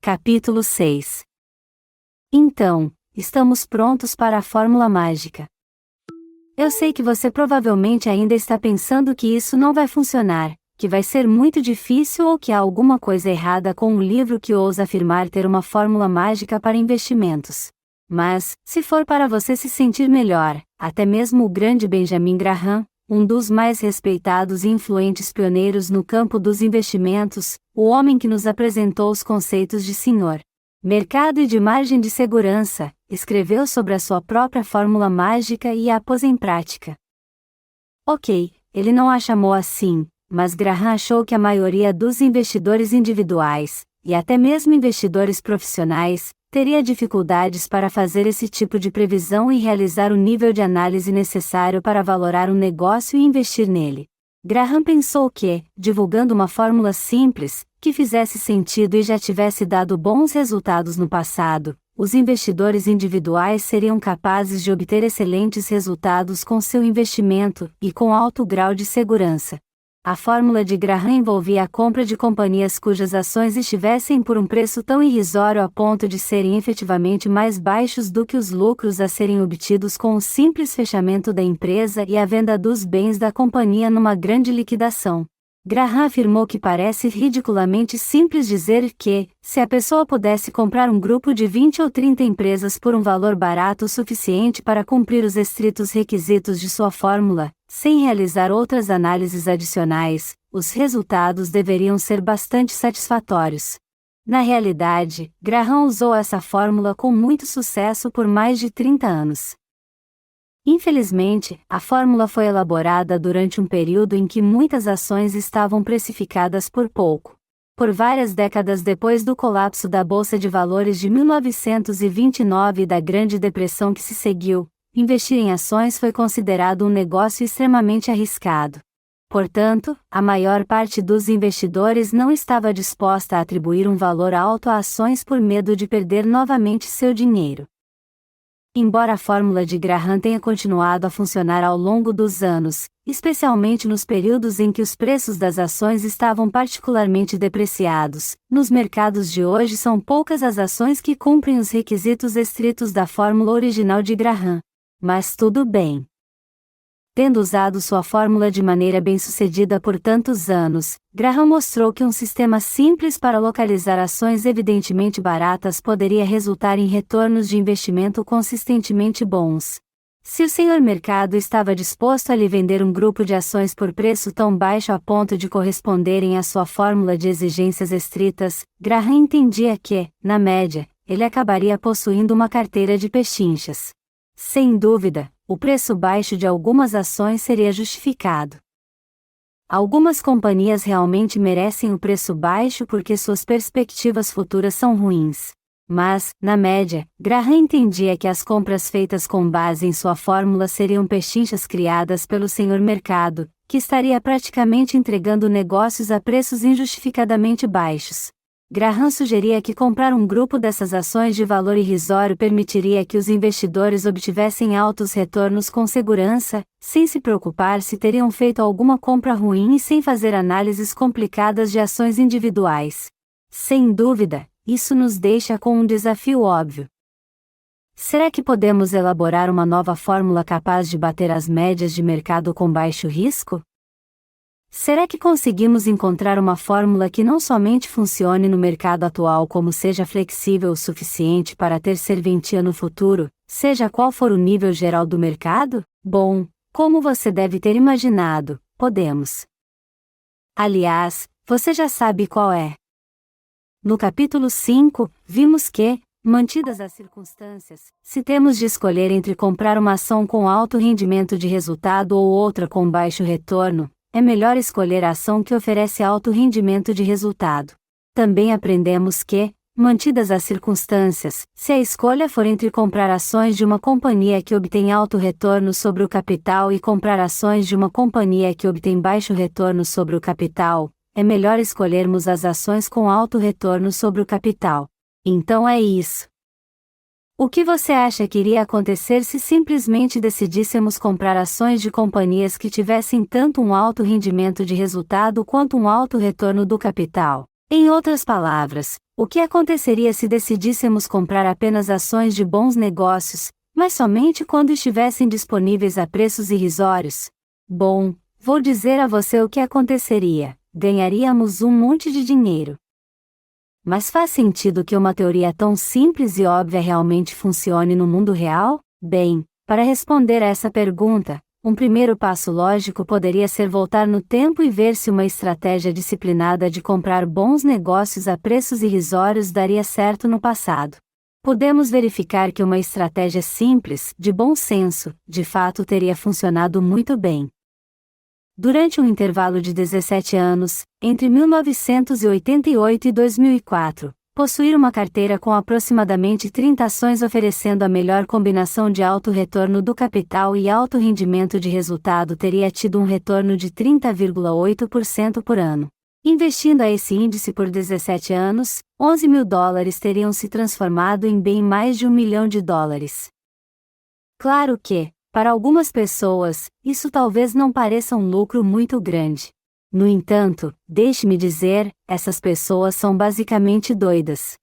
Capítulo 6. Então, estamos prontos para a fórmula mágica. Eu sei que você provavelmente ainda está pensando que isso não vai funcionar, que vai ser muito difícil ou que há alguma coisa errada com um livro que ousa afirmar ter uma fórmula mágica para investimentos. Mas, se for para você se sentir melhor, até mesmo o grande Benjamin Graham, um dos mais respeitados e influentes pioneiros no campo dos investimentos, o homem que nos apresentou os conceitos de senhor mercado e de margem de segurança, escreveu sobre a sua própria fórmula mágica e a pôs em prática. Ok, ele não a chamou assim, mas Graham achou que a maioria dos investidores individuais, e até mesmo investidores profissionais, teria dificuldades para fazer esse tipo de previsão e realizar o nível de análise necessário para valorar um negócio e investir nele. Graham pensou que, divulgando uma fórmula simples, que fizesse sentido e já tivesse dado bons resultados no passado, os investidores individuais seriam capazes de obter excelentes resultados com seu investimento e com alto grau de segurança. A fórmula de Graham envolvia a compra de companhias cujas ações estivessem por um preço tão irrisório a ponto de serem efetivamente mais baixos do que os lucros a serem obtidos com o simples fechamento da empresa e a venda dos bens da companhia numa grande liquidação. Graham afirmou que parece ridiculamente simples dizer que, se a pessoa pudesse comprar um grupo de 20 ou 30 empresas por um valor barato o suficiente para cumprir os estritos requisitos de sua fórmula, sem realizar outras análises adicionais, os resultados deveriam ser bastante satisfatórios. Na realidade, Graham usou essa fórmula com muito sucesso por mais de 30 anos. Infelizmente, a fórmula foi elaborada durante um período em que muitas ações estavam precificadas por pouco. Por várias décadas depois do colapso da Bolsa de Valores de 1929 e da Grande Depressão que se seguiu, investir em ações foi considerado um negócio extremamente arriscado. Portanto, a maior parte dos investidores não estava disposta a atribuir um valor alto a ações por medo de perder novamente seu dinheiro. Embora a fórmula de Graham tenha continuado a funcionar ao longo dos anos, especialmente nos períodos em que os preços das ações estavam particularmente depreciados, nos mercados de hoje são poucas as ações que cumprem os requisitos estritos da fórmula original de Graham. Mas tudo bem. Tendo usado sua fórmula de maneira bem-sucedida por tantos anos, Graham mostrou que um sistema simples para localizar ações evidentemente baratas poderia resultar em retornos de investimento consistentemente bons. Se o senhor mercado estava disposto a lhe vender um grupo de ações por preço tão baixo a ponto de corresponderem à sua fórmula de exigências estritas, Graham entendia que, na média, ele acabaria possuindo uma carteira de pechinchas. Sem dúvida, o preço baixo de algumas ações seria justificado. Algumas companhias realmente merecem o preço baixo porque suas perspectivas futuras são ruins. Mas, na média, Graham entendia que as compras feitas com base em sua fórmula seriam pechinchas criadas pelo senhor mercado, que estaria praticamente entregando negócios a preços injustificadamente baixos. Graham sugeria que comprar um grupo dessas ações de valor irrisório permitiria que os investidores obtivessem altos retornos com segurança, sem se preocupar se teriam feito alguma compra ruim e sem fazer análises complicadas de ações individuais. Sem dúvida, isso nos deixa com um desafio óbvio. Será que podemos elaborar uma nova fórmula capaz de bater as médias de mercado com baixo risco? Será que conseguimos encontrar uma fórmula que não somente funcione no mercado atual como seja flexível o suficiente para ter serventia no futuro, seja qual for o nível geral do mercado? Bom, como você deve ter imaginado, podemos. Aliás, você já sabe qual é. No capítulo 5, vimos que, mantidas as circunstâncias, se temos de escolher entre comprar uma ação com alto rendimento de resultado ou outra com baixo retorno, é melhor escolher a ação que oferece alto rendimento de resultado. Também aprendemos que, mantidas as circunstâncias, se a escolha for entre comprar ações de uma companhia que obtém alto retorno sobre o capital e comprar ações de uma companhia que obtém baixo retorno sobre o capital, é melhor escolhermos as ações com alto retorno sobre o capital. Então é isso. O que você acha que iria acontecer se simplesmente decidíssemos comprar ações de companhias que tivessem tanto um alto rendimento de resultado quanto um alto retorno do capital? Em outras palavras, O que aconteceria se decidíssemos comprar apenas ações de bons negócios, mas somente quando estivessem disponíveis a preços irrisórios? Bom, vou dizer a você o que aconteceria: ganharíamos um monte de dinheiro. Mas faz sentido que uma teoria tão simples e óbvia realmente funcione no mundo real? Bem, para responder a essa pergunta, um primeiro passo lógico poderia ser voltar no tempo e ver se uma estratégia disciplinada de comprar bons negócios a preços irrisórios daria certo no passado. Podemos verificar que uma estratégia simples, de bom senso, de fato teria funcionado muito bem. Durante um intervalo de 17 anos, entre 1988 e 2004, possuir uma carteira com aproximadamente 30 ações oferecendo a melhor combinação de alto retorno do capital e alto rendimento de resultado teria tido um retorno de 30,8% por ano. Investindo a esse índice por 17 anos, $11.000 teriam se transformado em bem mais de $1 milhão. Claro que, para algumas pessoas, isso talvez não pareça um lucro muito grande. No entanto, deixe-me dizer, essas pessoas são basicamente doidas.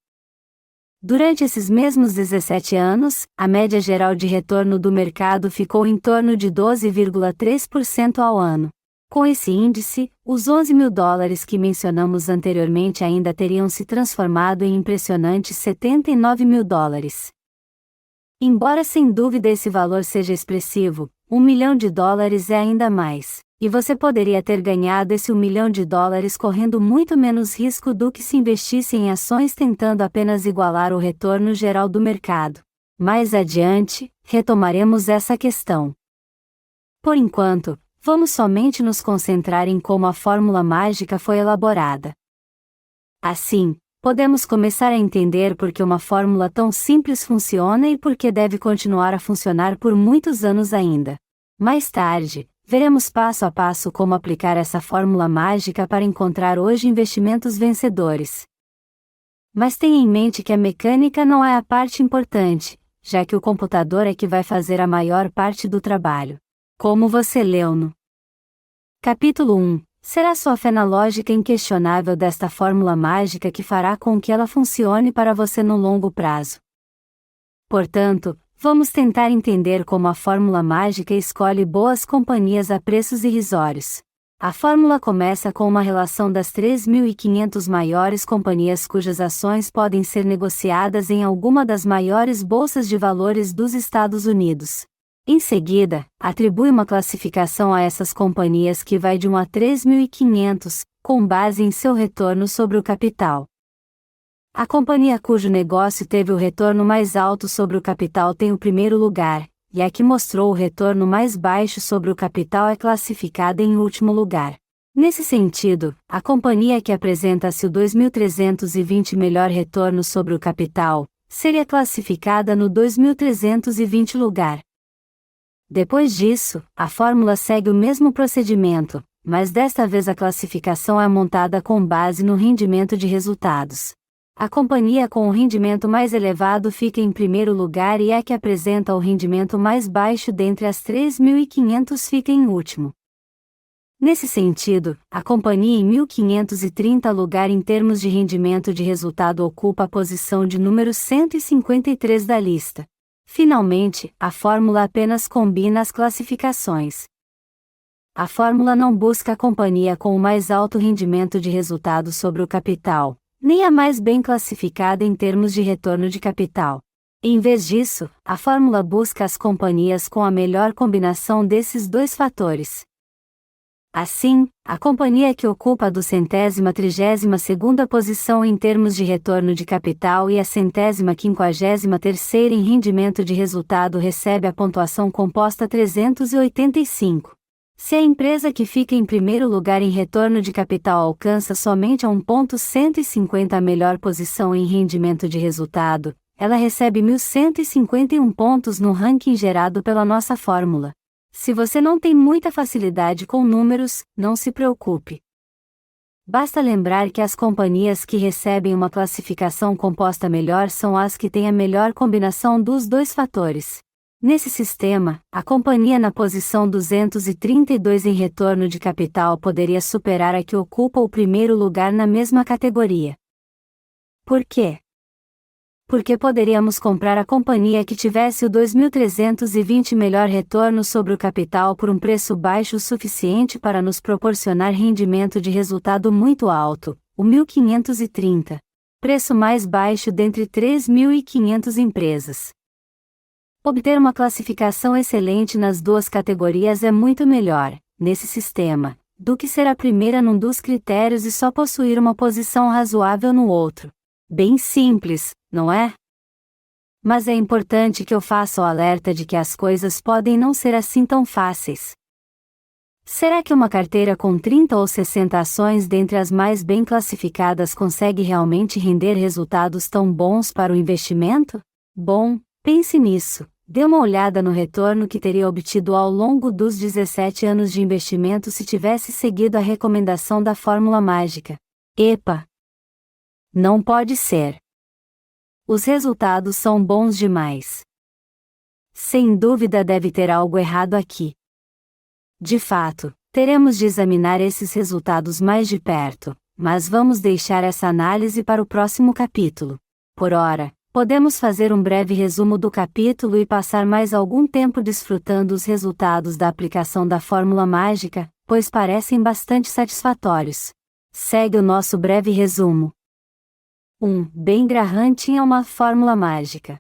Durante esses mesmos 17 anos, a média geral de retorno do mercado ficou em torno de 12,3% ao ano. Com esse índice, os $11.000 que mencionamos anteriormente ainda teriam se transformado em impressionantes $79.000. Embora sem dúvida esse valor seja expressivo, $1 milhão é ainda mais. E você poderia ter ganhado esse $1 milhão correndo muito menos risco do que se investisse em ações tentando apenas igualar o retorno geral do mercado. Mais adiante, retomaremos essa questão. Por enquanto, vamos somente nos concentrar em como a fórmula mágica foi elaborada. Assim, podemos começar a entender por que uma fórmula tão simples funciona e por que deve continuar a funcionar por muitos anos ainda. Mais tarde, veremos passo a passo como aplicar essa fórmula mágica para encontrar hoje investimentos vencedores. Mas tenha em mente que a mecânica não é a parte importante, já que o computador é que vai fazer a maior parte do trabalho. Como você leu no capítulo 1, será sua fé na lógica inquestionável desta fórmula mágica que fará com que ela funcione para você no longo prazo. Portanto, vamos tentar entender como a fórmula mágica escolhe boas companhias a preços irrisórios. A fórmula começa com uma relação das 3.500 maiores companhias cujas ações podem ser negociadas em alguma das maiores bolsas de valores dos Estados Unidos. Em seguida, atribui uma classificação a essas companhias que vai de 1 a 3.500, com base em seu retorno sobre o capital. A companhia cujo negócio teve o retorno mais alto sobre o capital tem o primeiro lugar, e a que mostrou o retorno mais baixo sobre o capital é classificada em último lugar. Nesse sentido, a companhia que apresenta-se o 2.320 melhor retorno sobre o capital, seria classificada no 2.320 lugar. Depois disso, a fórmula segue o mesmo procedimento, mas desta vez a classificação é montada com base no rendimento de resultados. A companhia com o rendimento mais elevado fica em primeiro lugar e a que apresenta o rendimento mais baixo dentre as 3.500 fica em último. Nesse sentido, a companhia em 1.530 lugar em termos de rendimento de resultado ocupa a posição de número 153 da lista. Finalmente, a fórmula apenas combina as classificações. A fórmula não busca a companhia com o mais alto rendimento de resultado sobre o capital, nem a mais bem classificada em termos de retorno de capital. Em vez disso, a fórmula busca as companhias com a melhor combinação desses dois fatores. Assim, a companhia que ocupa a 232ª posição em termos de retorno de capital e a 153ª em rendimento de resultado recebe a pontuação composta 385. Se a empresa que fica em primeiro lugar em retorno de capital alcança somente a 1,150 a melhor posição em rendimento de resultado, ela recebe 1.151 pontos no ranking gerado pela nossa fórmula. Se você não tem muita facilidade com números, não se preocupe. Basta lembrar que as companhias que recebem uma classificação composta melhor são as que têm a melhor combinação dos dois fatores. Nesse sistema, a companhia na posição 232 em retorno de capital poderia superar a que ocupa o primeiro lugar na mesma categoria. Por quê? Porque poderíamos comprar a companhia que tivesse o 2.320 melhor retorno sobre o capital por um preço baixo o suficiente para nos proporcionar rendimento de resultado muito alto, o 1.530. Preço mais baixo dentre 3.500 empresas. Obter uma classificação excelente nas duas categorias é muito melhor, nesse sistema, do que ser a primeira num dos critérios e só possuir uma posição razoável no outro. Bem simples, não é? Mas é importante que eu faça o alerta de que as coisas podem não ser assim tão fáceis. Será que uma carteira com 30 ou 60 ações dentre as mais bem classificadas consegue realmente render resultados tão bons para o investimento? Bom, pense nisso. Dê uma olhada no retorno que teria obtido ao longo dos 17 anos de investimento se tivesse seguido a recomendação da fórmula mágica. Epa! Não pode ser. Os resultados são bons demais. Sem dúvida deve ter algo errado aqui. De fato, teremos de examinar esses resultados mais de perto, mas vamos deixar essa análise para o próximo capítulo. Por ora, podemos fazer um breve resumo do capítulo e passar mais algum tempo desfrutando os resultados da aplicação da fórmula mágica, pois parecem bastante satisfatórios. Segue o nosso breve resumo. 1. Ben Graham tinha uma fórmula mágica.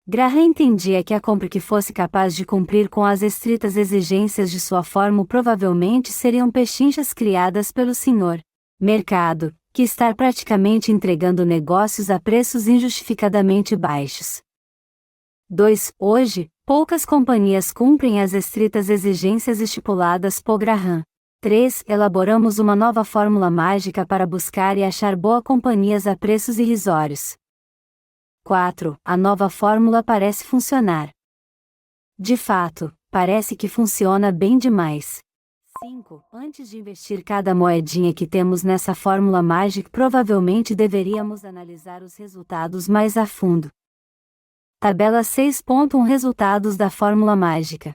Graham entendia que a compra que fosse capaz de cumprir com as estritas exigências de sua fórmula provavelmente seriam pechinchas criadas pelo Sr. Mercado, que está praticamente entregando negócios a preços injustificadamente baixos. 2. Hoje, poucas companhias cumprem as estritas exigências estipuladas por Graham. 3. Elaboramos uma nova fórmula mágica para buscar e achar boas companhias a preços irrisórios. 4. A nova fórmula parece funcionar. De fato, parece que funciona bem demais. 5. Antes de investir cada moedinha que temos nessa fórmula mágica, provavelmente deveríamos analisar os resultados mais a fundo. Tabela 6.1 Resultados da fórmula mágica.